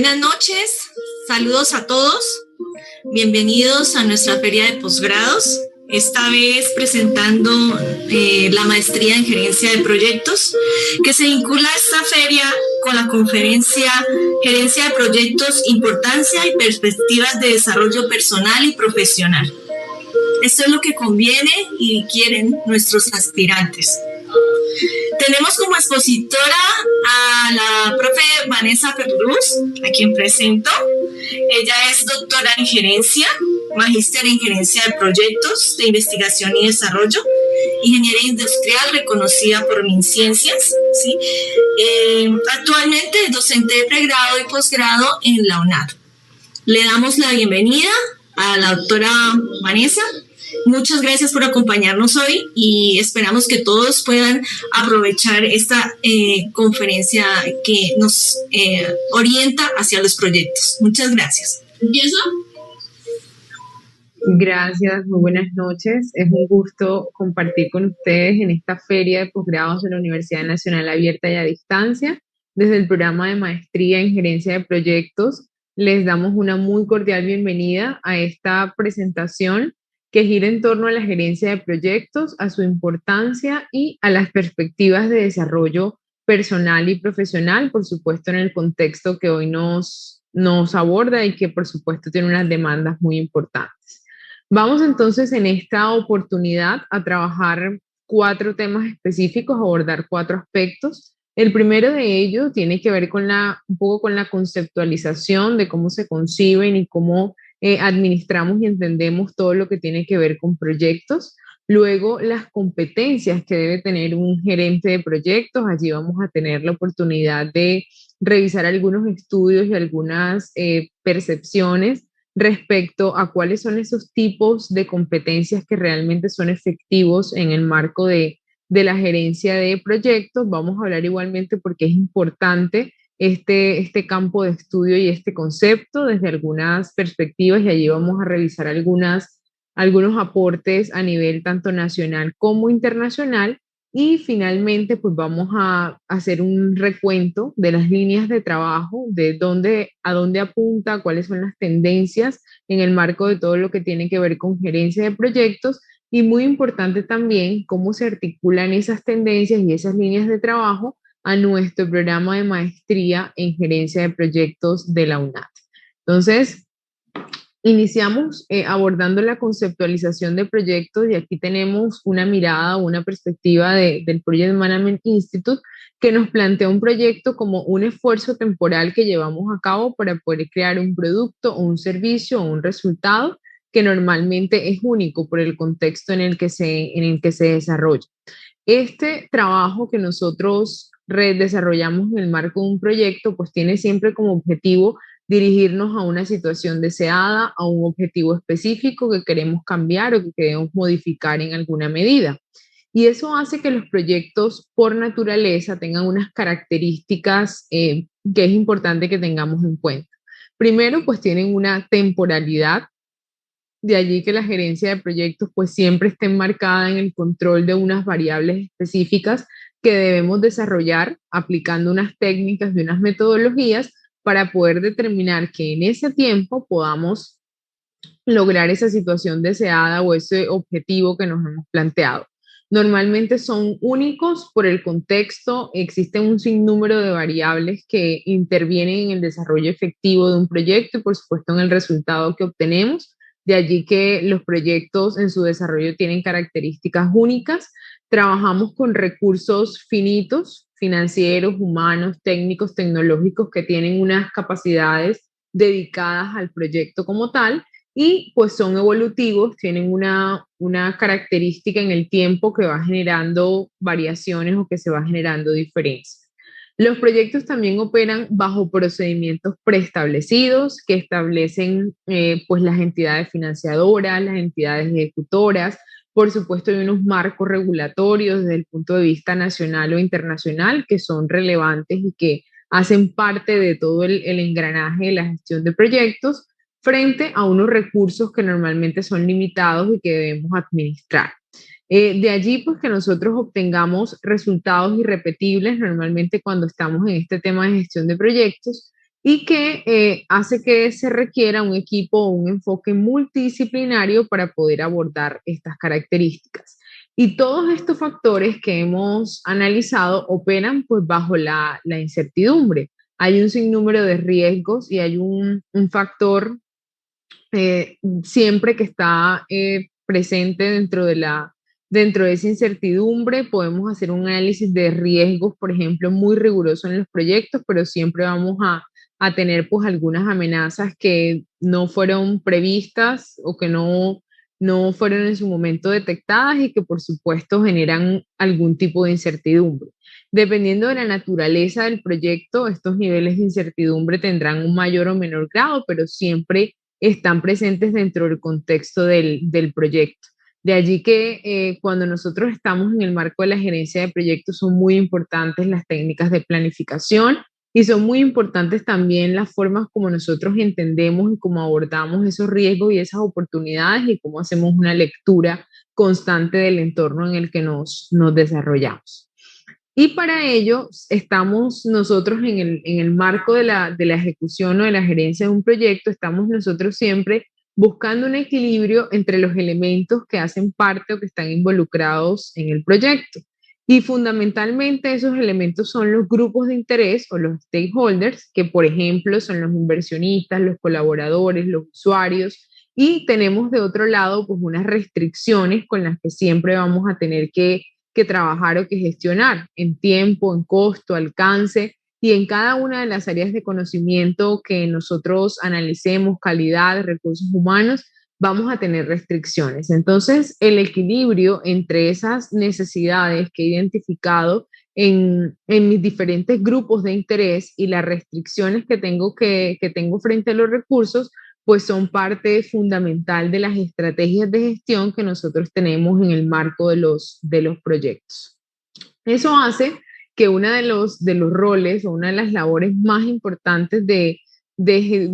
Buenas noches, saludos a todos, bienvenidos a nuestra feria de posgrados, esta vez presentando la maestría en gerencia de proyectos, que se vincula a esta feria con la conferencia Gerencia de Proyectos, Importancia y Perspectivas de Desarrollo Personal y Profesional. Esto es lo que conviene y quieren nuestros aspirantes. Tenemos como expositora a la profe Vanessa Ferruz, a quien presento. Ella es doctora en gerencia, magíster en gerencia de proyectos de investigación y desarrollo, ingeniera industrial reconocida por MinCiencias, ¿sí? Actualmente es docente de pregrado y posgrado en la UNAD. Le damos la bienvenida a la doctora Vanessa. Muchas gracias por acompañarnos hoy y esperamos que todos puedan aprovechar esta conferencia que nos orienta hacia los proyectos. Muchas gracias. ¿Empiezo? Gracias, muy buenas noches. Es un gusto compartir con ustedes en esta feria de posgrados de la Universidad Nacional Abierta y a Distancia. Desde el programa de maestría en gerencia de proyectos, les damos una muy cordial bienvenida a esta presentación que gira en torno a la gerencia de proyectos, a su importancia y a las perspectivas de desarrollo personal y profesional, por supuesto en el contexto que hoy nos aborda y que por supuesto tiene unas demandas muy importantes. Vamos entonces en esta oportunidad a trabajar 4 temas específicos, a abordar 4 aspectos. El primero de ellos tiene que ver con un poco con la conceptualización de cómo se conciben y cómo administramos y entendemos todo lo que tiene que ver con proyectos. Luego, las competencias que debe tener un gerente de proyectos. Allí vamos a tener la oportunidad de revisar algunos estudios y algunas percepciones respecto a cuáles son esos tipos de competencias que realmente son efectivos en el marco de la gerencia de proyectos. Vamos a hablar igualmente porque es importante este campo de estudio y este concepto desde algunas perspectivas, y allí vamos a revisar algunos aportes a nivel tanto nacional como internacional. Y finalmente, pues vamos a hacer un recuento de las líneas de trabajo, a dónde apunta, cuáles son las tendencias en el marco de todo lo que tiene que ver con gerencia de proyectos, y muy importante también cómo se articulan esas tendencias y esas líneas de trabajo a nuestro programa de maestría en gerencia de proyectos de la UNAD. Entonces, iniciamos abordando la conceptualización de proyectos, y aquí tenemos una mirada, una perspectiva del Project Management Institute, que nos plantea un proyecto como un esfuerzo temporal que llevamos a cabo para poder crear un producto o un servicio o un resultado que normalmente es único por el contexto en el que se desarrolla. Este trabajo que nosotros desarrollamos en el marco de un proyecto, pues tiene siempre como objetivo dirigirnos a una situación deseada, a un objetivo específico que queremos cambiar o que queremos modificar en alguna medida. Y eso hace que los proyectos por naturaleza tengan unas características que es importante que tengamos en cuenta. Primero, pues tienen una temporalidad. De allí que la gerencia de proyectos pues siempre esté enmarcada en el control de unas variables específicas que debemos desarrollar aplicando unas técnicas y unas metodologías para poder determinar que en ese tiempo podamos lograr esa situación deseada o ese objetivo que nos hemos planteado. Normalmente son únicos por el contexto, existen un sinnúmero de variables que intervienen en el desarrollo efectivo de un proyecto y por supuesto en el resultado que obtenemos. De allí que los proyectos en su desarrollo tienen características únicas. Trabajamos con recursos finitos, financieros, humanos, técnicos, tecnológicos, que tienen unas capacidades dedicadas al proyecto como tal, y pues son evolutivos, tienen una característica en el tiempo que va generando variaciones o que se va generando diferencias. Los proyectos también operan bajo procedimientos preestablecidos que establecen pues las entidades financiadoras, las entidades ejecutoras. Por supuesto, hay unos marcos regulatorios desde el punto de vista nacional o internacional que son relevantes y que hacen parte de todo el engranaje de la gestión de proyectos, frente a unos recursos que normalmente son limitados y que debemos administrar. De allí, pues que nosotros obtengamos resultados irrepetibles normalmente cuando estamos en este tema de gestión de proyectos, y que hace que se requiera un equipo o un enfoque multidisciplinario para poder abordar estas características. Y todos estos factores que hemos analizado operan pues bajo la incertidumbre. Hay un sinnúmero de riesgos y hay un factor siempre que está presente dentro de esa incertidumbre. Podemos hacer un análisis de riesgos, por ejemplo, muy riguroso en los proyectos, pero siempre vamos a tener pues algunas amenazas que no fueron previstas o que no fueron en su momento detectadas y que por supuesto generan algún tipo de incertidumbre. Dependiendo de la naturaleza del proyecto, estos niveles de incertidumbre tendrán un mayor o menor grado, pero siempre están presentes dentro del contexto del proyecto. De allí que cuando nosotros estamos en el marco de la gerencia de proyectos son muy importantes las técnicas de planificación y son muy importantes también las formas como nosotros entendemos y cómo abordamos esos riesgos y esas oportunidades y cómo hacemos una lectura constante del entorno en el que nos desarrollamos. Y para ello estamos nosotros en el marco de la ejecución o de la gerencia de un proyecto, estamos nosotros siempre buscando un equilibrio entre los elementos que hacen parte o que están involucrados en el proyecto. Y fundamentalmente esos elementos son los grupos de interés o los stakeholders, que por ejemplo son los inversionistas, los colaboradores, los usuarios, y tenemos de otro lado pues unas restricciones con las que siempre vamos a tener que trabajar o que gestionar en tiempo, en costo, alcance y en cada una de las áreas de conocimiento que nosotros analicemos, calidad, recursos humanos, vamos a tener restricciones. Entonces, el equilibrio entre esas necesidades que he identificado en mis diferentes grupos de interés y las restricciones que tengo frente a los recursos, pues son parte fundamental de las estrategias de gestión que nosotros tenemos en el marco de los proyectos. Eso hace que uno de los roles o una de las labores más importantes de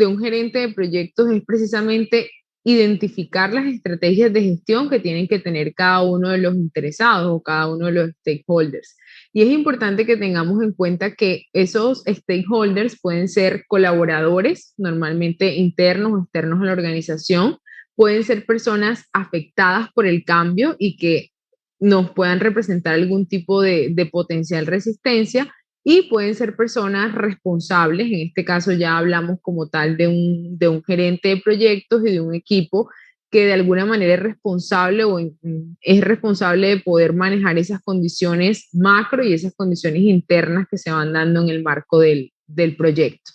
un gerente de proyectos es precisamente identificar las estrategias de gestión que tienen que tener cada uno de los interesados o cada uno de los stakeholders. Y es importante que tengamos en cuenta que esos stakeholders pueden ser colaboradores, normalmente internos o externos a la organización, pueden ser personas afectadas por el cambio y que nos puedan representar algún tipo de potencial resistencia y pueden ser personas responsables. En este caso ya hablamos como tal de un gerente de proyectos y de un equipo que de alguna manera es responsable es responsable de poder manejar esas condiciones macro y esas condiciones internas que se van dando en el marco del proyecto.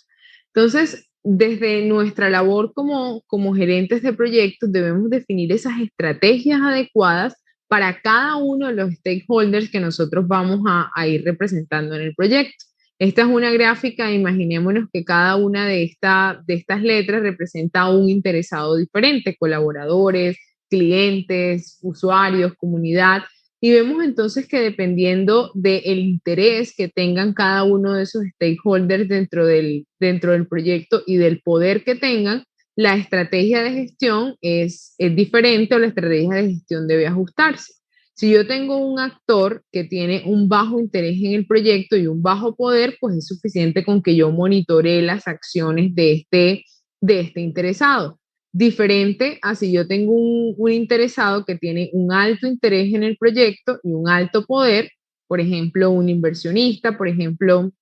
Entonces, desde nuestra labor como gerentes de proyectos debemos definir esas estrategias adecuadas para cada uno de los stakeholders que nosotros vamos a ir representando en el proyecto. Esta es una gráfica, imaginémonos que cada una de estas letras representa a un interesado diferente, colaboradores, clientes, usuarios, comunidad, y vemos entonces que dependiendo del interés que tengan cada uno de esos stakeholders dentro del proyecto y del poder que tengan, la estrategia de gestión es diferente o la estrategia de gestión debe ajustarse. Si yo tengo un actor que tiene un bajo interés en el proyecto y un bajo poder, pues es suficiente con que yo monitoree las acciones de este interesado. Diferente a si yo tengo un interesado que tiene un alto interés en el proyecto y un alto poder, por ejemplo, un inversionista, por ejemplo,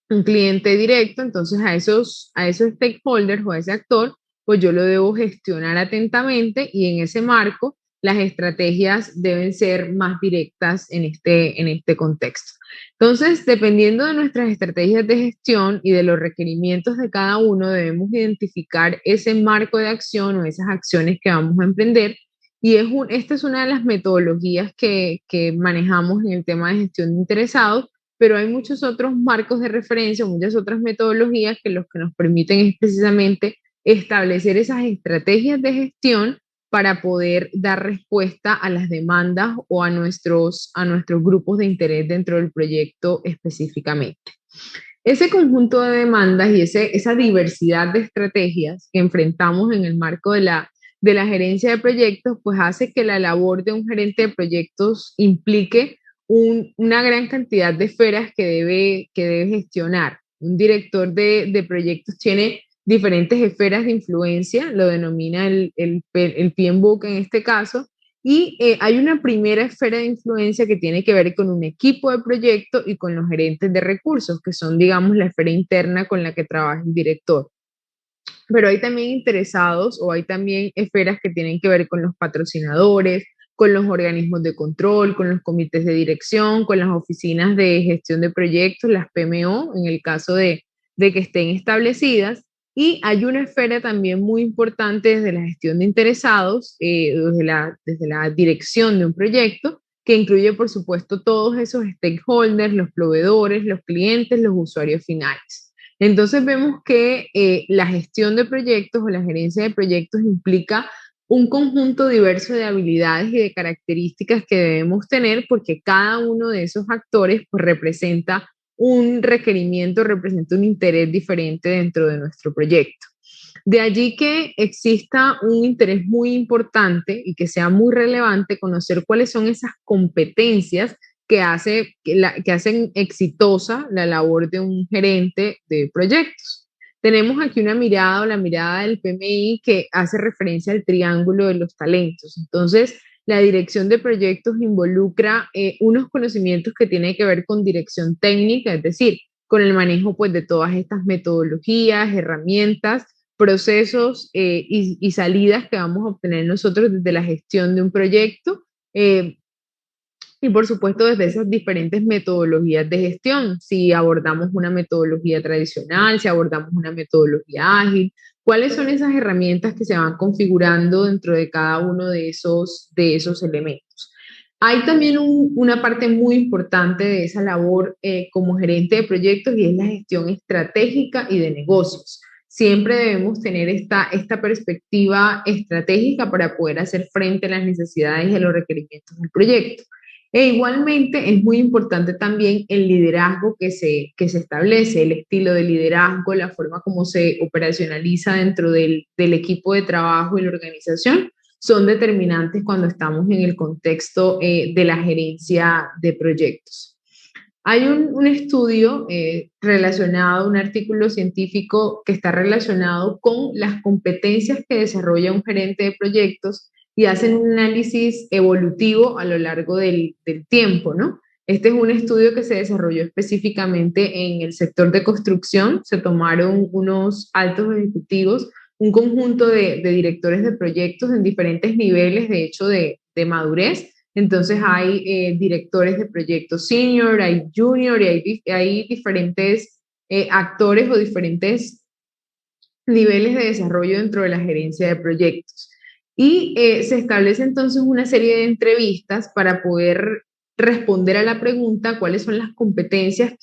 un cliente directo, entonces a esos stakeholders o a ese actor, pues yo lo debo gestionar atentamente y en ese marco las estrategias deben ser más directas en este contexto. Entonces, dependiendo de nuestras estrategias de gestión y de los requerimientos de cada uno, debemos identificar ese marco de acción o esas acciones que vamos a emprender. Y esta es una de las metodologías que manejamos en el tema de gestión de interesados, pero hay muchos otros marcos de referencia, muchas otras metodologías que los que nos permiten es precisamente establecer esas estrategias de gestión para poder dar respuesta a las demandas o a nuestros grupos de interés dentro del proyecto específicamente. Ese conjunto de demandas y esa diversidad de estrategias que enfrentamos en el marco de la gerencia de proyectos, pues hace que la labor de un gerente de proyectos implique una gran cantidad de esferas que debe gestionar. Un director de proyectos tiene diferentes esferas de influencia, lo denomina el PMBOK en este caso, y hay una primera esfera de influencia que tiene que ver con un equipo de proyecto y con los gerentes de recursos, que son, digamos, la esfera interna con la que trabaja el director. Pero hay también interesados o hay también esferas que tienen que ver con los patrocinadores, con los organismos de control, con los comités de dirección, con las oficinas de gestión de proyectos, las PMO, en el caso de que estén establecidas. Y hay una esfera también muy importante desde la gestión de interesados, desde la dirección de un proyecto, que incluye, por supuesto, todos esos stakeholders, los proveedores, los clientes, los usuarios finales. Entonces vemos que la gestión de proyectos o la gerencia de proyectos implica un conjunto diverso de habilidades y de características que debemos tener porque cada uno de esos actores pues, representa un requerimiento, representa un interés diferente dentro de nuestro proyecto. De allí que exista un interés muy importante y que sea muy relevante conocer cuáles son esas competencias que hacen exitosa la labor de un gerente de proyectos. Tenemos aquí una mirada o la mirada del PMI que hace referencia al triángulo de los talentos. Entonces, la dirección de proyectos involucra unos conocimientos que tienen que ver con dirección técnica, es decir, con el manejo pues, de todas estas metodologías, herramientas, procesos y salidas que vamos a obtener nosotros desde la gestión de un proyecto. Y por supuesto, desde esas diferentes metodologías de gestión, si abordamos una metodología tradicional, si abordamos una metodología ágil, cuáles son esas herramientas que se van configurando dentro de cada uno de esos elementos. Hay también una parte muy importante de esa labor como gerente de proyectos y es la gestión estratégica y de negocios. Siempre debemos tener esta perspectiva estratégica para poder hacer frente a las necesidades y a los requerimientos del proyecto. E igualmente es muy importante también el liderazgo que se establece, el estilo de liderazgo, la forma como se operacionaliza dentro del equipo de trabajo y la organización son determinantes cuando estamos en el contexto de la gerencia de proyectos. Hay un estudio relacionado, un artículo científico que está relacionado con las competencias que desarrolla un gerente de proyectos y hacen un análisis evolutivo a lo largo del tiempo, ¿no? Este es un estudio que se desarrolló específicamente en el sector de construcción. Se tomaron unos altos ejecutivos, un conjunto de directores de proyectos en diferentes niveles, de hecho, de madurez. Entonces hay directores de proyectos senior, hay junior y hay diferentes actores o diferentes niveles de desarrollo dentro de la gerencia de proyectos. Y se establece entonces una serie de entrevistas para poder responder a la pregunta cuáles son las competencias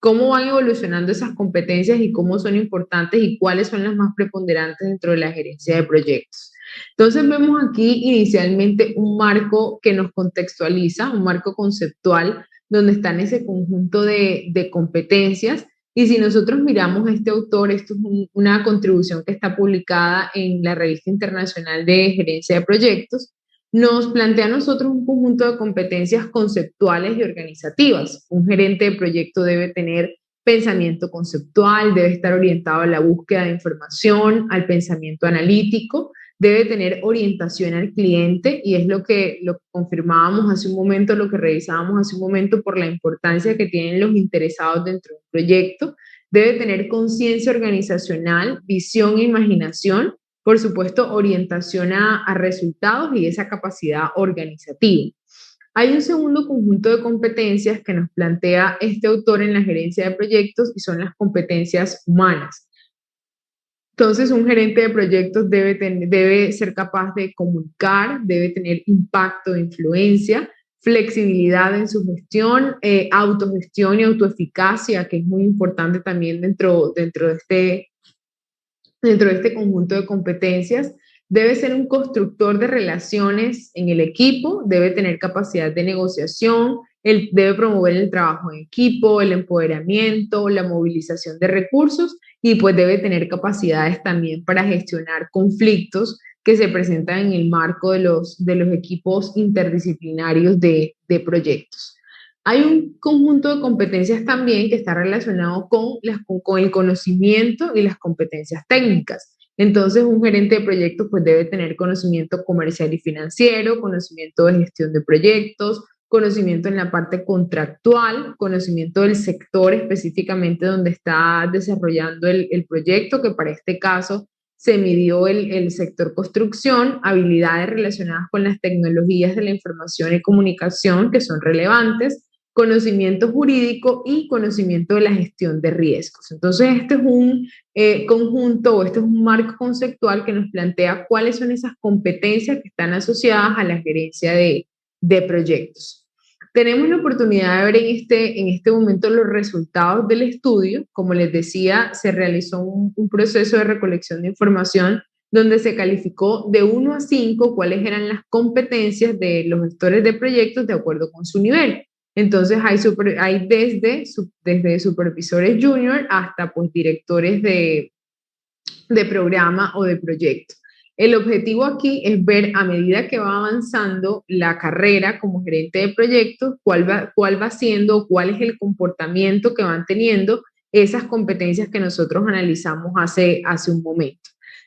cómo van evolucionando esas competencias y cómo son importantes y cuáles son las más preponderantes dentro de la gerencia de proyectos. Entonces vemos aquí inicialmente un marco que nos contextualiza, un marco conceptual donde están ese conjunto de competencias. Y si nosotros miramos a este autor, esto es una contribución que está publicada en la Revista Internacional de Gerencia de Proyectos, nos plantea a nosotros un conjunto de competencias conceptuales y organizativas. Un gerente de proyecto debe tener pensamiento conceptual, debe estar orientado a la búsqueda de información, al pensamiento analítico, debe tener orientación al cliente y es lo que confirmábamos hace un momento, lo que revisábamos hace un momento por la importancia que tienen los interesados dentro de un proyecto. Debe tener conciencia organizacional, visión e imaginación, por supuesto, orientación a resultados y esa capacidad organizativa. Hay un segundo conjunto de competencias que nos plantea este autor en la gerencia de proyectos y son las competencias humanas. Entonces, un gerente de proyectos debe ser capaz de comunicar, debe tener impacto, influencia, flexibilidad en su gestión, autogestión y autoeficacia, que es muy importante también dentro de este conjunto de competencias. Debe ser un constructor de relaciones en el equipo, debe tener capacidad de negociación, debe promover el trabajo en equipo, el empoderamiento, la movilización de recursos y pues debe tener capacidades también para gestionar conflictos que se presentan en el marco de los equipos interdisciplinarios de proyectos. Hay un conjunto de competencias también que está relacionado con el conocimiento y las competencias técnicas. Entonces, un gerente de proyectos pues debe tener conocimiento comercial y financiero, conocimiento de gestión de proyectos, conocimiento en la parte contractual, conocimiento del sector específicamente donde está desarrollando el proyecto, que para este caso se midió el sector construcción, habilidades relacionadas con las tecnologías de la información y comunicación que son relevantes, conocimiento jurídico y conocimiento de la gestión de riesgos. Entonces, este es un conjunto o este es un marco conceptual que nos plantea cuáles son esas competencias que están asociadas a la gerencia de proyectos. Tenemos la oportunidad de ver en este momento los resultados del estudio. Como les decía, se realizó un proceso de recolección de información donde se calificó de 1 a 5 cuáles eran las competencias de los gestores de proyectos de acuerdo con su nivel. Entonces hay desde supervisores junior hasta pues, directores de programa o de proyecto. El objetivo aquí es ver a medida que va avanzando la carrera como gerente de proyectos, cuál va siendo, cuál es el comportamiento que van teniendo esas competencias que nosotros analizamos hace un momento.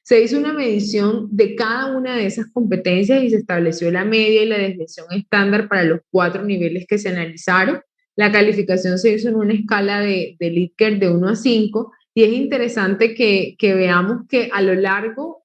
Se hizo una medición de cada una de esas competencias y se estableció la media y la desviación estándar para los 4 niveles que se analizaron. La calificación se hizo en una escala de Likert de 1 a 5 y es interesante que veamos que a lo largo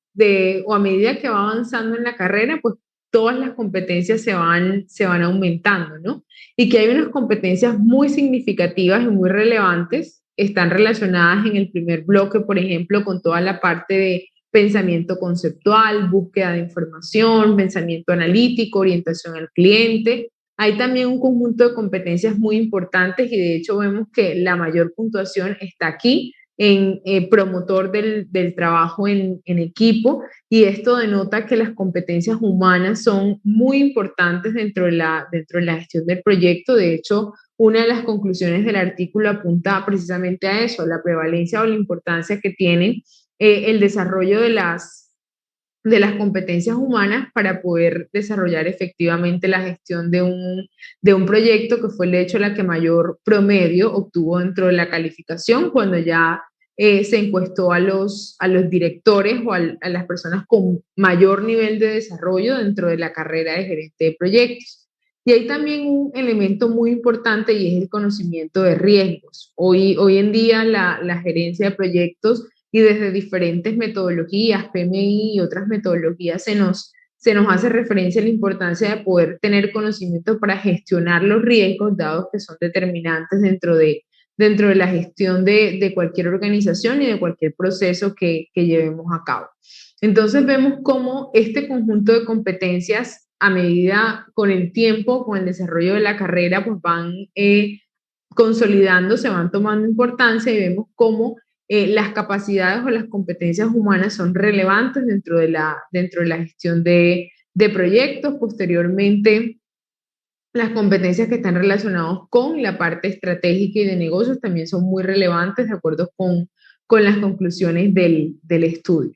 o a medida que va avanzando en la carrera, pues todas las competencias se van aumentando, ¿no? Y que hay unas competencias muy significativas y muy relevantes, están relacionadas en el primer bloque, por ejemplo, con toda la parte de pensamiento conceptual, búsqueda de información, pensamiento analítico, orientación al cliente. Hay también un conjunto de competencias muy importantes y de hecho vemos que la mayor puntuación está aquí, en promotor del trabajo en equipo, y esto denota que las competencias humanas son muy importantes dentro de la gestión del proyecto. De hecho, una de las conclusiones del artículo apunta precisamente a eso, la prevalencia o la importancia que tiene el desarrollo de las competencias humanas para poder desarrollar efectivamente la gestión de un proyecto, que fue de hecho la que mayor promedio obtuvo dentro de la calificación cuando ya se encuestó a los directores o a las personas con mayor nivel de desarrollo dentro de la carrera de gerente de proyectos. Y hay también un elemento muy importante y es el conocimiento de riesgos. Hoy en día la gerencia de proyectos y desde diferentes metodologías, PMI y otras metodologías, se nos hace referencia a la importancia de poder tener conocimiento para gestionar los riesgos, dados que son determinantes dentro de la gestión de cualquier organización y de cualquier proceso que llevemos a cabo. Entonces vemos cómo este conjunto de competencias, a medida con el tiempo, con el desarrollo de la carrera, pues van consolidando, se van tomando importancia y vemos cómo las capacidades o las competencias humanas son relevantes dentro de la gestión de proyectos. Posteriormente, las competencias que están relacionadas con la parte estratégica y de negocios también son muy relevantes de acuerdo con las conclusiones del estudio.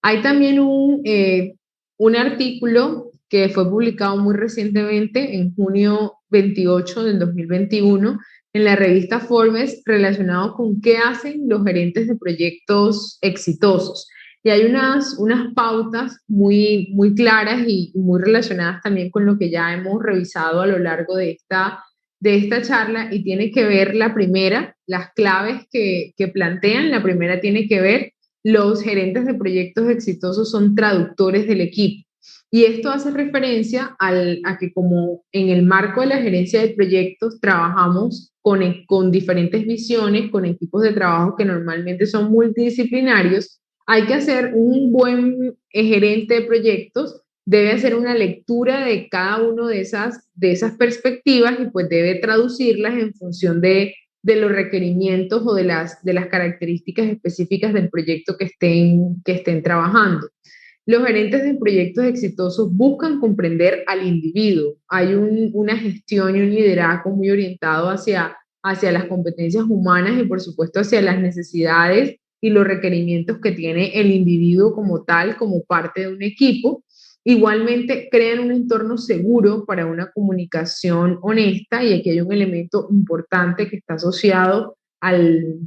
Hay también un artículo que fue publicado muy recientemente, en junio 28 del 2021, en la revista Forbes, relacionado con qué hacen los gerentes de proyectos exitosos. Y hay unas pautas muy, muy claras y muy relacionadas también con lo que ya hemos revisado a lo largo de esta charla, y tiene que ver la primera, las claves que plantean. La primera tiene que ver: los gerentes de proyectos exitosos son traductores del equipo. Y esto hace referencia a que, como en el marco de la gerencia de proyectos trabajamos con diferentes visiones, con equipos de trabajo que normalmente son multidisciplinarios, hay que hacer un buen gerente de proyectos, debe hacer una lectura de cada una de esas perspectivas y pues debe traducirlas en función de los requerimientos o de las características específicas del proyecto que estén trabajando. Los gerentes de proyectos exitosos buscan comprender al individuo. Hay una gestión y un liderazgo muy orientado hacia las competencias humanas y por supuesto hacia las necesidades y los requerimientos que tiene el individuo como tal, como parte de un equipo. Igualmente, crean un entorno seguro para una comunicación honesta, y aquí hay un elemento importante que está asociado al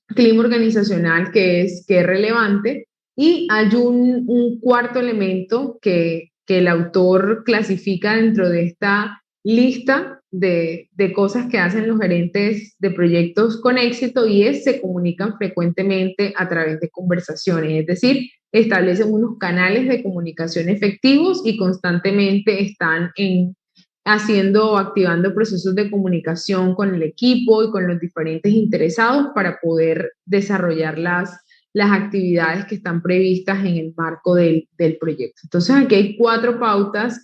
clima organizacional que es relevante, y hay un cuarto elemento que el autor clasifica dentro de esta lista de cosas que hacen los gerentes de proyectos con éxito, y es se comunican frecuentemente a través de conversaciones, es decir, establecen unos canales de comunicación efectivos y constantemente están haciendo o activando procesos de comunicación con el equipo y con los diferentes interesados para poder desarrollar las actividades que están previstas en el marco del proyecto. Entonces, aquí hay 4 pautas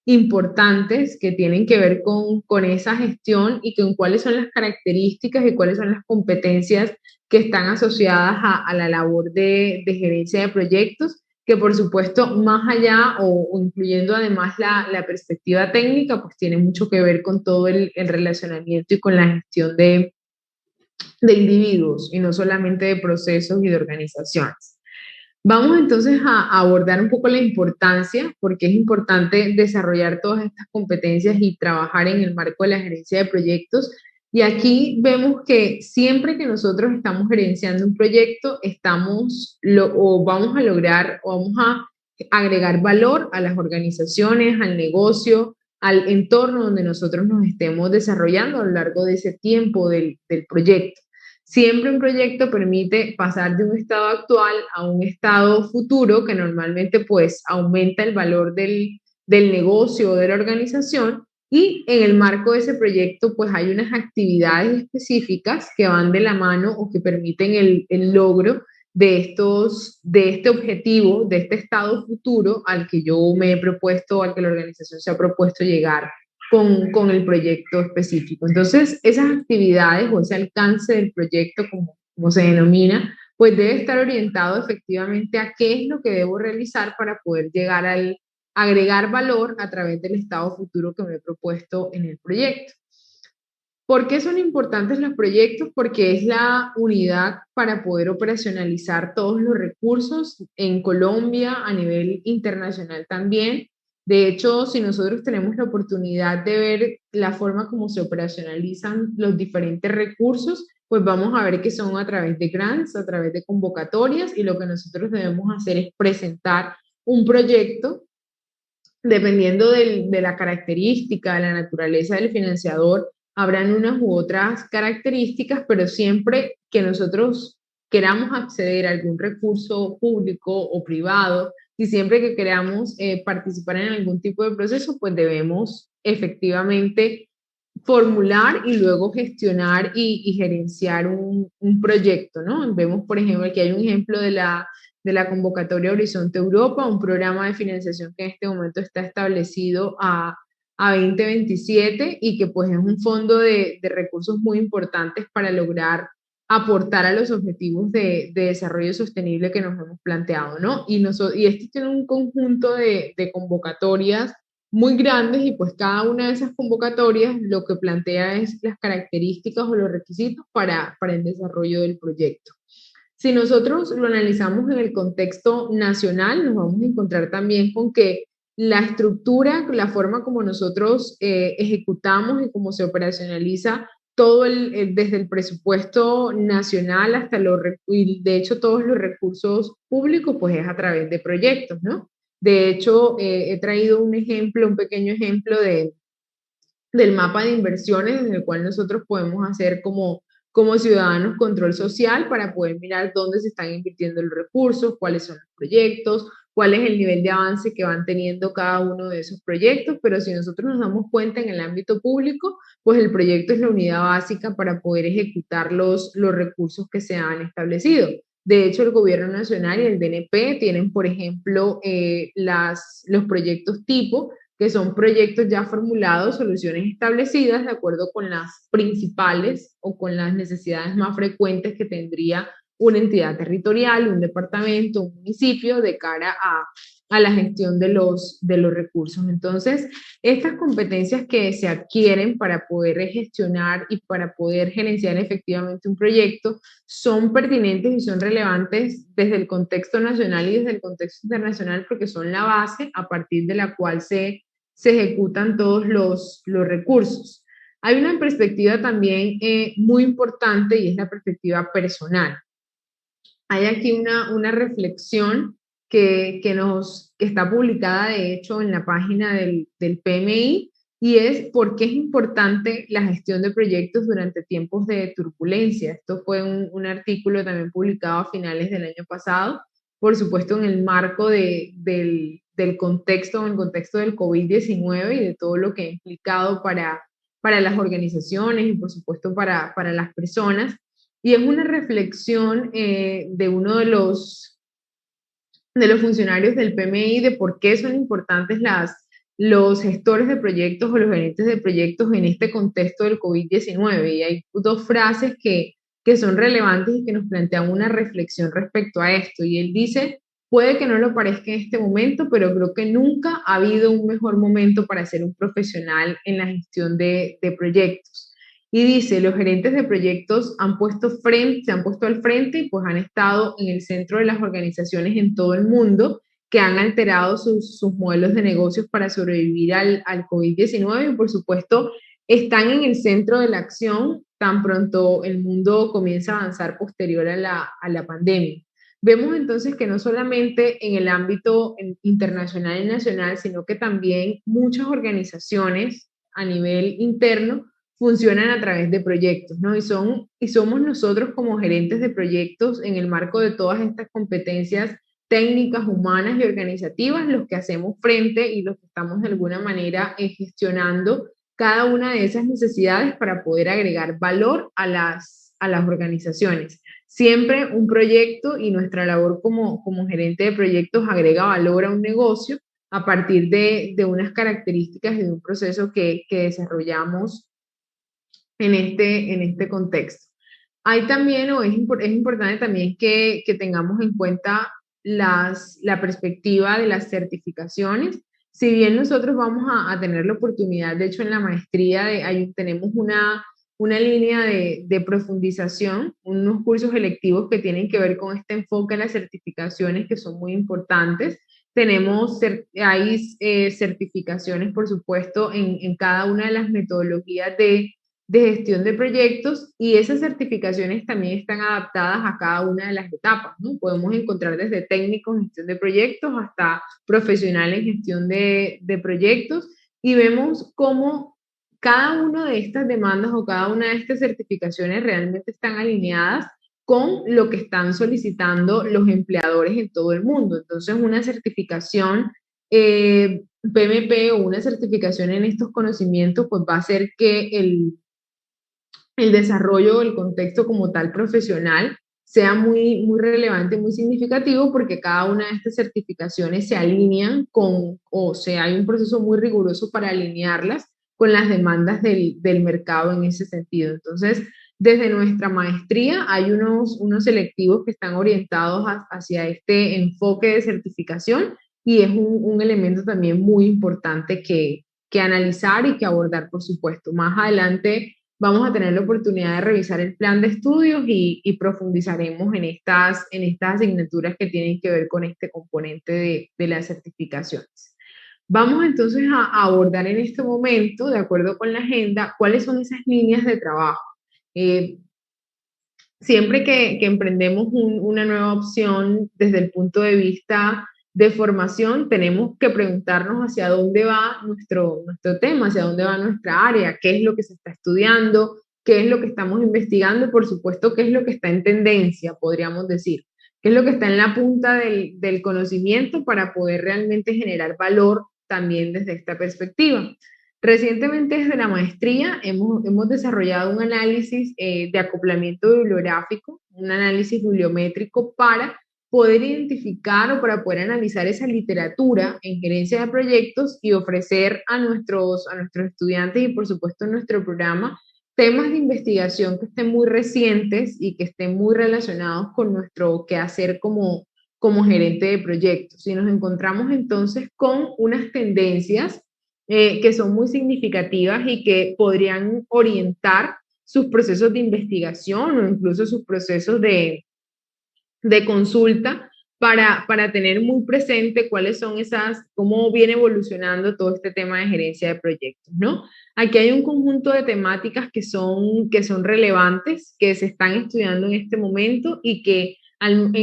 importantes que tienen que ver con esa gestión y con cuáles son las características y cuáles son las competencias que están asociadas a la labor de gerencia de proyectos, que por supuesto, más allá o incluyendo además la perspectiva técnica, pues tiene mucho que ver con todo el relacionamiento y con la gestión de individuos y no solamente de procesos y de organizaciones. Vamos entonces a abordar un poco la importancia, porque es importante desarrollar todas estas competencias y trabajar en el marco de la gerencia de proyectos. Y aquí vemos que siempre que nosotros estamos gerenciando un proyecto, vamos a lograr o vamos a agregar valor a las organizaciones, al negocio, al entorno donde nosotros nos estemos desarrollando a lo largo de ese tiempo del proyecto. Siempre un proyecto permite pasar de un estado actual a un estado futuro que normalmente pues aumenta el valor del negocio o de la organización, y en el marco de ese proyecto pues hay unas actividades específicas que van de la mano o que permiten el logro de este objetivo, de este estado futuro al que yo me he propuesto, al que la organización se ha propuesto llegar con el proyecto específico. Entonces, esas actividades o ese alcance del proyecto, como se denomina, pues debe estar orientado efectivamente a qué es lo que debo realizar para poder llegar al agregar valor a través del estado futuro que me he propuesto en el proyecto. ¿Por qué son importantes los proyectos? Porque es la unidad para poder operacionalizar todos los recursos en Colombia, a nivel internacional también. De hecho, si nosotros tenemos la oportunidad de ver la forma como se operacionalizan los diferentes recursos, pues vamos a ver que son a través de grants, a través de convocatorias, y lo que nosotros debemos hacer es presentar un proyecto dependiendo de la característica, de la naturaleza del financiador. Habrán unas u otras características, pero siempre que nosotros queramos acceder a algún recurso público o privado, y siempre que queramos participar en algún tipo de proceso, pues debemos efectivamente formular y luego gestionar y gerenciar un proyecto, ¿no? Vemos, por ejemplo, que hay un ejemplo de la convocatoria Horizonte Europa, un programa de financiación que en este momento está establecido a 2027, y que pues es un fondo de recursos muy importantes para lograr aportar a los objetivos de desarrollo sostenible que nos hemos planteado, ¿no? Y este tiene un conjunto de convocatorias muy grandes, y pues cada una de esas convocatorias lo que plantea es las características o los requisitos para el desarrollo del proyecto. Si nosotros lo analizamos en el contexto nacional, nos vamos a encontrar también con que la estructura, la forma como nosotros ejecutamos y cómo se operacionaliza todo desde el presupuesto nacional hasta y de hecho todos los recursos públicos, pues es a través de proyectos, ¿no? De hecho, he traído un ejemplo, un pequeño ejemplo del mapa de inversiones, en el cual nosotros podemos hacer como ciudadanos control social para poder mirar dónde se están invirtiendo los recursos, cuáles son los proyectos, cuál es el nivel de avance que van teniendo cada uno de esos proyectos. Pero si nosotros nos damos cuenta en el ámbito público, pues el proyecto es la unidad básica para poder ejecutar los recursos que se han establecido. De hecho, el Gobierno Nacional y el DNP tienen, por ejemplo, los proyectos tipo, que son proyectos ya formulados, soluciones establecidas de acuerdo con las principales o con las necesidades más frecuentes que tendría una entidad territorial, un departamento, un municipio, de cara a la gestión de los recursos. Entonces, estas competencias que se adquieren para poder gestionar y para poder gerenciar efectivamente un proyecto son pertinentes y son relevantes desde el contexto nacional y desde el contexto internacional porque son la base a partir de la cual se ejecutan todos los recursos. Hay una perspectiva también muy importante y es la perspectiva personal. Hay aquí una reflexión que está publicada, de hecho, en la página del PMI, y es por qué es importante la gestión de proyectos durante tiempos de turbulencia. Esto fue un artículo también publicado a finales del año pasado, por supuesto en el marco del contexto, en el contexto del COVID-19 y de todo lo que ha implicado para las organizaciones y por supuesto para las personas. Y es una reflexión de uno de los funcionarios del PMI de por qué son importantes los gestores de proyectos o los gerentes de proyectos en este contexto del COVID-19. Y hay dos frases que son relevantes y que nos plantean una reflexión respecto a esto. Y él dice, puede que no lo parezca en este momento, pero creo que nunca ha habido un mejor momento para ser un profesional en la gestión de proyectos. Y dice, los gerentes de proyectos se han puesto al frente y pues han estado en el centro de las organizaciones en todo el mundo que han alterado sus modelos de negocios para sobrevivir al COVID-19 y por supuesto están en el centro de la acción tan pronto el mundo comienza a avanzar posterior a la pandemia. Vemos entonces que no solamente en el ámbito internacional y nacional, sino que también muchas organizaciones a nivel interno funcionan a través de proyectos, ¿no? Y somos nosotros como gerentes de proyectos en el marco de todas estas competencias técnicas, humanas y organizativas los que hacemos frente y los que estamos de alguna manera gestionando cada una de esas necesidades para poder agregar valor a las organizaciones. Siempre un proyecto y nuestra labor como gerente de proyectos agrega valor a un negocio a partir de unas características y de un proceso que desarrollamos en este contexto. Hay también, es importante también que tengamos en cuenta la perspectiva de las certificaciones. Si bien nosotros vamos a tener la oportunidad, de hecho en la maestría tenemos una línea de profundización, unos cursos electivos que tienen que ver con este enfoque en las certificaciones que son muy importantes. Hay certificaciones, por supuesto, en cada una de las metodologías de gestión de proyectos y esas certificaciones también están adaptadas a cada una de las etapas, ¿no? Podemos encontrar desde técnicos en gestión de proyectos hasta profesionales en gestión de proyectos y vemos cómo cada una de estas demandas o cada una de estas certificaciones realmente están alineadas con lo que están solicitando los empleadores en todo el mundo. Entonces, una certificación PMP o una certificación en estos conocimientos, pues va a hacer que el desarrollo del contexto como tal profesional sea muy, muy relevante, muy significativo, porque cada una de estas certificaciones se alinean hay un proceso muy riguroso para alinearlas con las demandas del mercado en ese sentido. Entonces, desde nuestra maestría hay unos selectivos que están orientados hacia este enfoque de certificación y es un elemento también muy importante que analizar y que abordar, por supuesto. Más adelante vamos a tener la oportunidad de revisar el plan de estudios y profundizaremos en estas asignaturas que tienen que ver con este componente de las certificaciones. Vamos entonces a abordar en este momento, de acuerdo con la agenda, cuáles son esas líneas de trabajo. Siempre que emprendemos una nueva opción desde el punto de vista de formación, tenemos que preguntarnos hacia dónde va nuestro tema, hacia dónde va nuestra área, qué es lo que se está estudiando, qué es lo que estamos investigando y por supuesto qué es lo que está en tendencia, podríamos decir, qué es lo que está en la punta del conocimiento para poder realmente generar valor también desde esta perspectiva. Recientemente desde la maestría hemos desarrollado un análisis de acoplamiento bibliográfico, un análisis bibliométrico para poder identificar o para poder analizar esa literatura en gerencia de proyectos y ofrecer a nuestros estudiantes y por supuesto en nuestro programa temas de investigación que estén muy recientes y que estén muy relacionados con nuestro quehacer como como gerente de proyectos. Y nos encontramos entonces con unas tendencias que son muy significativas y que podrían orientar sus procesos de investigación o incluso sus procesos de consulta para tener muy presente cuáles son cómo viene evolucionando todo este tema de gerencia de proyectos, ¿no? Aquí hay un conjunto de temáticas que son relevantes, que se están estudiando en este momento y que en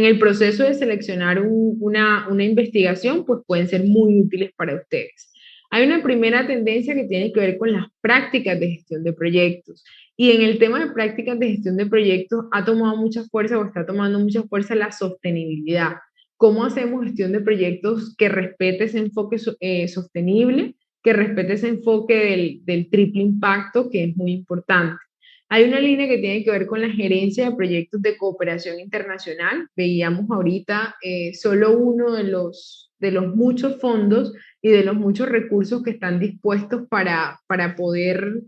el proceso de seleccionar una investigación, pues pueden ser muy útiles para ustedes. Hay una primera tendencia que tiene que ver con las prácticas de gestión de proyectos. Y en el tema de prácticas de gestión de proyectos ha tomado mucha fuerza o está tomando mucha fuerza la sostenibilidad. ¿Cómo hacemos gestión de proyectos que respete ese enfoque sostenible, que respete ese enfoque del triple impacto, que es muy importante? Hay una línea que tiene que ver con la gerencia de proyectos de cooperación internacional. Veíamos ahorita solo uno de los muchos fondos y de los muchos recursos que están dispuestos para poder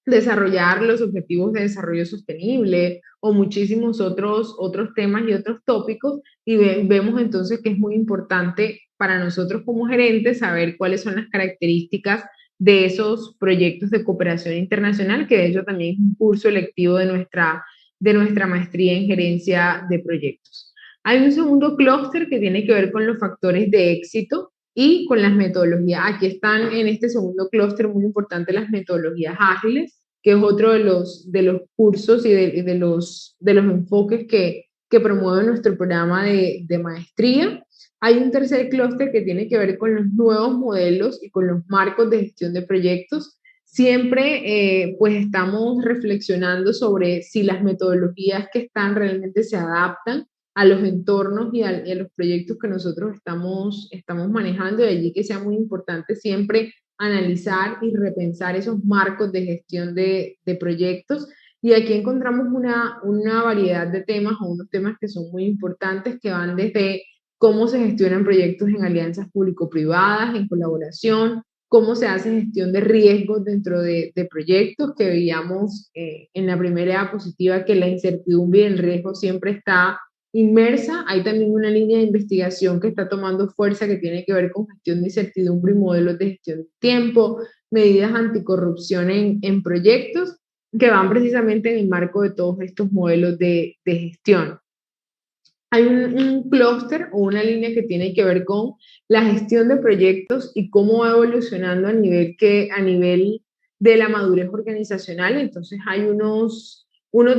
desarrollar los objetivos de desarrollo sostenible o muchísimos otros temas y otros tópicos, y vemos entonces que es muy importante para nosotros como gerentes saber cuáles son las características de esos proyectos de cooperación internacional, que de hecho también es un curso electivo de nuestra maestría en gerencia de proyectos. Hay un segundo clúster que tiene que ver con los factores de éxito y con las metodologías. Aquí están en este segundo clúster muy importante las metodologías ágiles, que es otro de los cursos y de los enfoques que promueve nuestro programa de maestría. Hay un tercer clúster que tiene que ver con los nuevos modelos y con los marcos de gestión de proyectos. Siempre pues estamos reflexionando sobre si las metodologías que están realmente se adaptan a los entornos y a los proyectos que nosotros estamos manejando, de allí que sea muy importante siempre analizar y repensar esos marcos de gestión de proyectos. Y aquí encontramos una variedad de temas o unos temas que son muy importantes, que van desde cómo se gestionan proyectos en alianzas público-privadas, en colaboración, cómo se hace gestión de riesgos dentro de proyectos, que veíamos en la primera diapositiva que la incertidumbre y el riesgo siempre está inmersa. Hay también una línea de investigación que está tomando fuerza que tiene que ver con gestión de incertidumbre y modelos de gestión de tiempo, medidas anticorrupción en proyectos, que van precisamente en el marco de todos estos modelos de gestión. Hay un clúster o una línea que tiene que ver con la gestión de proyectos y cómo va evolucionando a nivel de la madurez organizacional. Entonces hay unos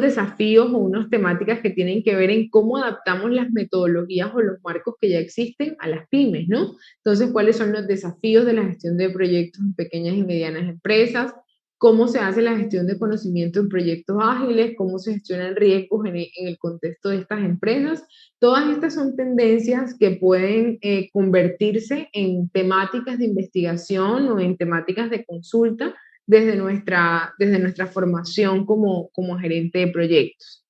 desafíos o unas temáticas que tienen que ver en cómo adaptamos las metodologías o los marcos que ya existen a las pymes, ¿no? Entonces, ¿cuáles son los desafíos de la gestión de proyectos en pequeñas y medianas empresas? ¿Cómo se hace la gestión de conocimiento en proyectos ágiles? ¿Cómo se gestionan riesgos en el contexto de estas empresas? Todas estas son tendencias que pueden convertirse en temáticas de investigación o en temáticas de consulta desde nuestra formación como gerente de proyectos.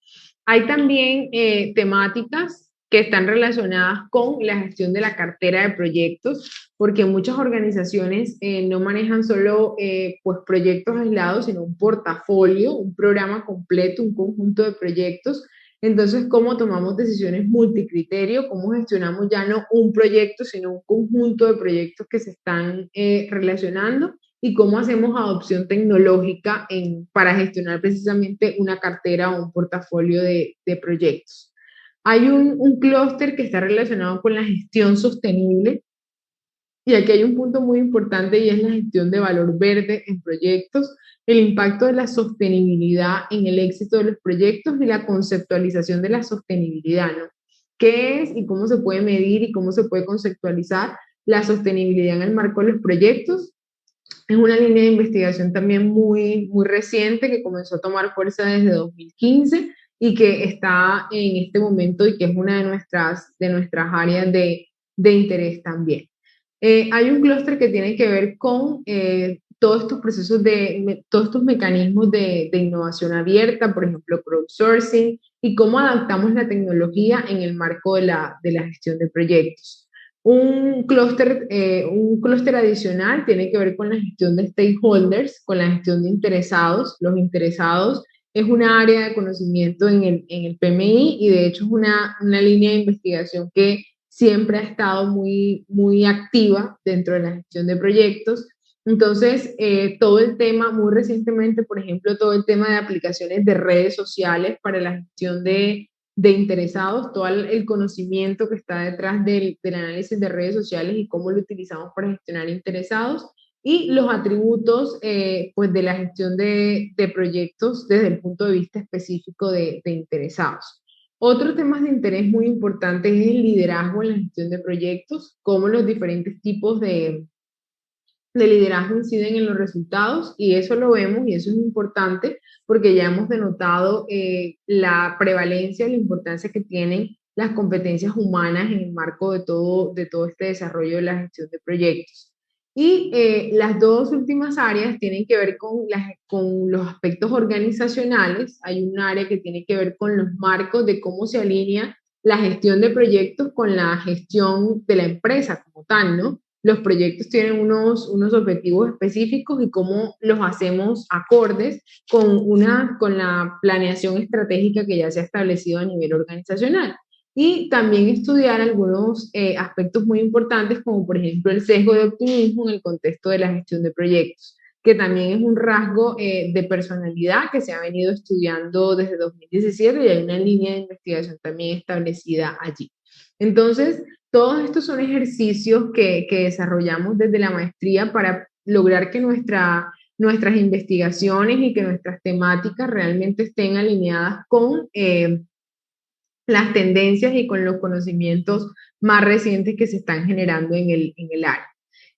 Hay también temáticas que están relacionadas con la gestión de la cartera de proyectos, porque muchas organizaciones no manejan solo pues proyectos aislados, sino un portafolio, un programa completo, un conjunto de proyectos. Entonces, ¿cómo tomamos decisiones multicriterio? ¿Cómo gestionamos ya no un proyecto, sino un conjunto de proyectos que se están relacionando? ¿Y cómo hacemos adopción tecnológica para gestionar precisamente una cartera o un portafolio de proyectos? Hay un clúster que está relacionado con la gestión sostenible, y aquí hay un punto muy importante y es la gestión de valor verde en proyectos, el impacto de la sostenibilidad en el éxito de los proyectos y la conceptualización de la sostenibilidad, ¿no? ¿Qué es y cómo se puede medir y cómo se puede conceptualizar la sostenibilidad en el marco de los proyectos? Es una línea de investigación también muy reciente que comenzó a tomar fuerza desde 2015 y que está en este momento y que es una de nuestras áreas de interés también. Hay un clúster que tiene que ver con todos estos procesos todos estos mecanismos de innovación abierta, por ejemplo, crowdsourcing, y cómo adaptamos la tecnología en el marco de la gestión de proyectos. Un clúster adicional tiene que ver con la gestión de stakeholders, con la gestión de interesados. Los interesados es una área de conocimiento en el PMI y de hecho es una línea de investigación que siempre ha estado muy activa dentro de la gestión de proyectos. Entonces, todo el tema, muy recientemente, por ejemplo, todo el tema de aplicaciones de redes sociales para la gestión de interesados, todo el conocimiento que está detrás del análisis de redes sociales y cómo lo utilizamos para gestionar interesados y los atributos pues de la gestión de proyectos desde el punto de vista específico de interesados. Otro tema de interés muy importante es el liderazgo en la gestión de proyectos, cómo los diferentes tipos de liderazgo inciden en los resultados y eso lo vemos y eso es importante porque ya hemos denotado la prevalencia, la importancia que tienen las competencias humanas en el marco de todo este desarrollo de la gestión de proyectos. Y las dos últimas áreas tienen que ver con los aspectos organizacionales. Hay un área que tiene que ver con los marcos de cómo se alinea la gestión de proyectos con la gestión de la empresa como tal, ¿no? Los proyectos tienen unos objetivos específicos y cómo los hacemos acordes con la planeación estratégica que ya se ha establecido a nivel organizacional. Y también estudiar algunos aspectos muy importantes, como por ejemplo el sesgo de optimismo en el contexto de la gestión de proyectos, que también es un rasgo de personalidad que se ha venido estudiando desde 2017 y hay una línea de investigación también establecida allí. Entonces, todos estos son ejercicios que desarrollamos desde la maestría para lograr que nuestras investigaciones y que nuestras temáticas realmente estén alineadas con las tendencias y con los conocimientos más recientes que se están generando en el área.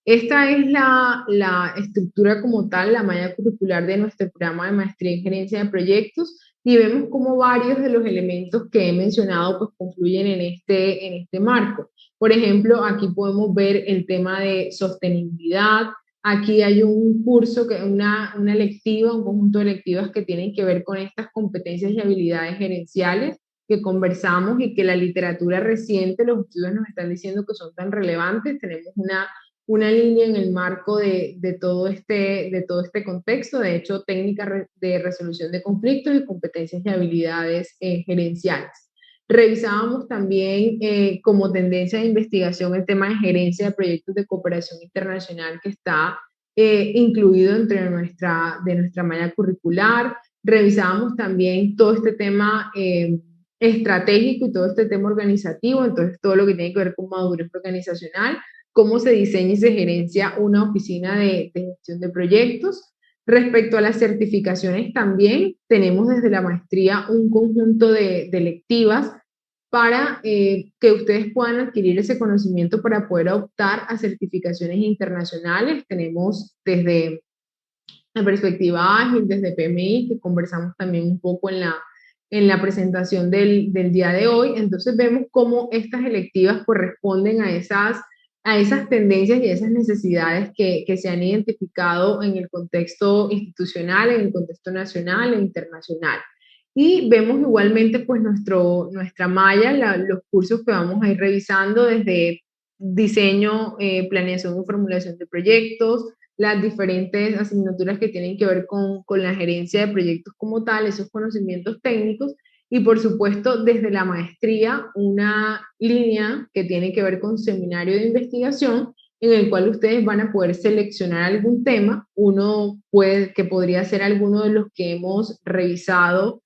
Esta es la estructura como tal, la malla curricular de nuestro programa de maestría en gerencia de proyectos y vemos cómo varios de los elementos que he mencionado pues confluyen en este marco. Por ejemplo, aquí podemos ver el tema de sostenibilidad. Aquí hay un curso, una lectiva, un conjunto de lectivas que tienen que ver con estas competencias y habilidades gerenciales que conversamos y que la literatura reciente, los estudios nos están diciendo que son tan relevantes. Tenemos una línea en el marco de todo este contexto, de hecho, técnicas de resolución de conflictos y competencias y habilidades gerenciales. Revisábamos también como tendencia de investigación el tema de gerencia de proyectos de cooperación internacional que está incluido entre de nuestra malla curricular. Revisábamos también todo este tema estratégico y todo este tema organizativo, entonces todo lo que tiene que ver con madurez organizacional, cómo se diseña y se gerencia una oficina de gestión de proyectos. Respecto a las certificaciones también tenemos desde la maestría un conjunto de lectivas para que ustedes puedan adquirir ese conocimiento para poder optar a certificaciones internacionales. Tenemos desde la perspectiva ágil, desde PMI, que conversamos también un poco en la presentación del día de hoy. Entonces vemos cómo estas electivas corresponden a esas tendencias y a esas necesidades que se han identificado en el contexto institucional, en el contexto nacional e internacional. Y vemos igualmente pues nuestra malla, los cursos que vamos a ir revisando desde diseño, planeación y formulación de proyectos, las diferentes asignaturas que tienen que ver con la gerencia de proyectos como tal, esos conocimientos técnicos, y por supuesto desde la maestría una línea que tiene que ver con seminario de investigación en el cual ustedes van a poder seleccionar algún tema, que podría ser alguno de los que hemos revisado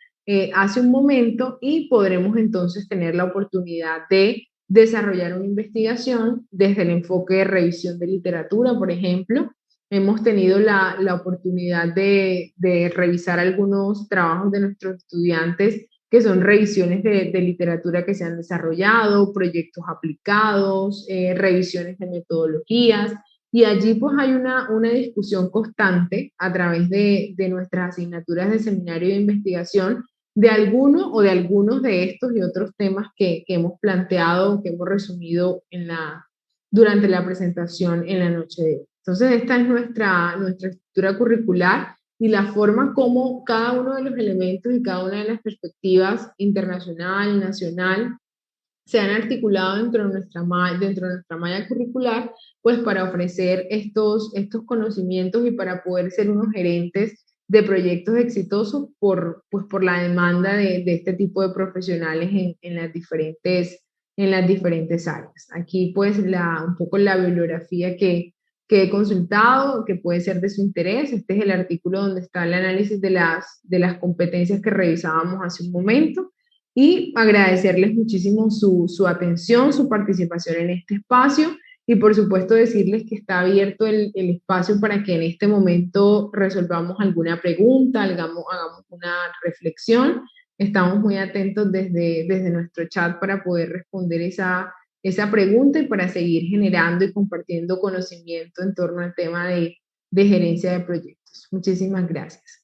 hace un momento y podremos entonces tener la oportunidad de desarrollar una investigación desde el enfoque de revisión de literatura, por ejemplo. Hemos tenido la oportunidad de revisar algunos trabajos de nuestros estudiantes que son revisiones de literatura que se han desarrollado, proyectos aplicados, revisiones de metodologías, y allí pues hay una discusión constante a través de nuestras asignaturas de seminario de investigación de alguno o de algunos de estos y otros temas que hemos planteado, que hemos resumido durante la presentación en la noche de hoy. Entonces, esta es nuestra estructura curricular y la forma como cada uno de los elementos y cada una de las perspectivas internacional y nacional se han articulado dentro de nuestra malla curricular, pues para ofrecer estos conocimientos y para poder ser unos gerentes de proyectos exitosos pues, por la demanda de este tipo de profesionales en las diferentes áreas. Aquí pues un poco la bibliografía que he consultado, que puede ser de su interés. Este es el artículo donde está el análisis de las competencias que revisábamos hace un momento y agradecerles muchísimo su atención, su participación en este espacio y por supuesto decirles que está abierto el espacio para que en este momento resolvamos alguna pregunta, hagamos una reflexión. Estamos muy atentos desde nuestro chat para poder responder esa pregunta y para seguir generando y compartiendo conocimiento en torno al tema de gerencia de proyectos. Muchísimas gracias.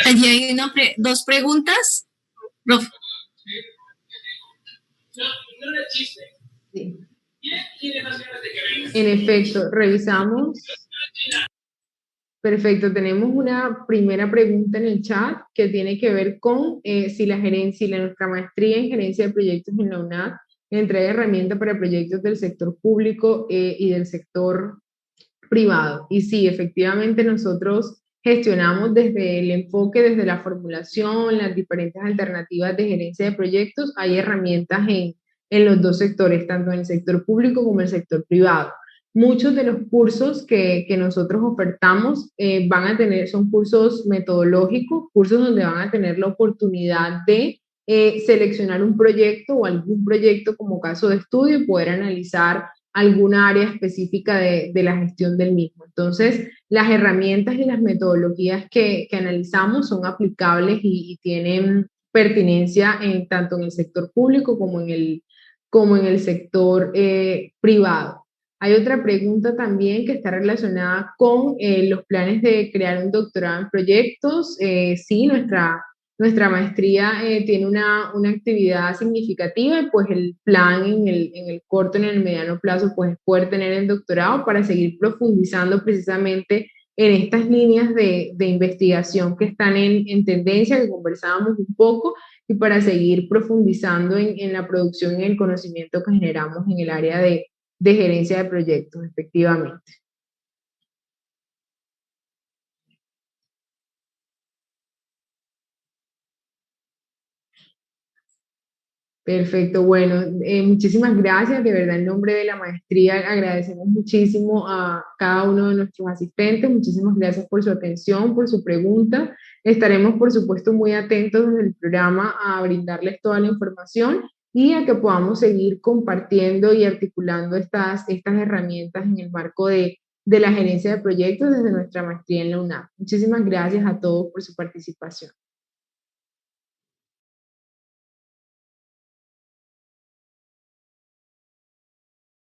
Allí hay dos preguntas. Prof. Sí. En efecto, revisamos. Perfecto, tenemos una primera pregunta en el chat que tiene que ver con si nuestra maestría en gerencia de proyectos en la UNAD entrega herramientas para proyectos del sector público y del sector privado. Y sí, efectivamente nosotros gestionamos desde el enfoque, desde la formulación, las diferentes alternativas de gerencia de proyectos. Hay herramientas en los dos sectores, tanto en el sector público como en el sector privado. Muchos de los cursos que nosotros ofertamos son cursos metodológicos, cursos donde van a tener la oportunidad de seleccionar un proyecto o algún proyecto como caso de estudio y poder analizar alguna área específica de la gestión del mismo. Entonces, las herramientas y las metodologías que analizamos son aplicables y tienen pertinencia tanto en el sector público como en el sector privado. Hay otra pregunta también que está relacionada con los planes de crear un doctorado en proyectos. Sí, nuestra maestría tiene una actividad significativa y pues el plan en el corto y en el mediano plazo pues es poder tener el doctorado para seguir profundizando precisamente en estas líneas de investigación que están en tendencia, que conversábamos un poco, y para seguir profundizando en la producción y en el conocimiento que generamos en el área de gerencia de proyectos, efectivamente. Perfecto, bueno, muchísimas gracias, de verdad en nombre de la maestría agradecemos muchísimo a cada uno de nuestros asistentes, muchísimas gracias por su atención, por su pregunta, estaremos por supuesto muy atentos en el programa a brindarles toda la información y a que podamos seguir compartiendo y articulando estas herramientas en el marco de la gerencia de proyectos desde nuestra maestría en la UNAM. Muchísimas gracias a todos por su participación.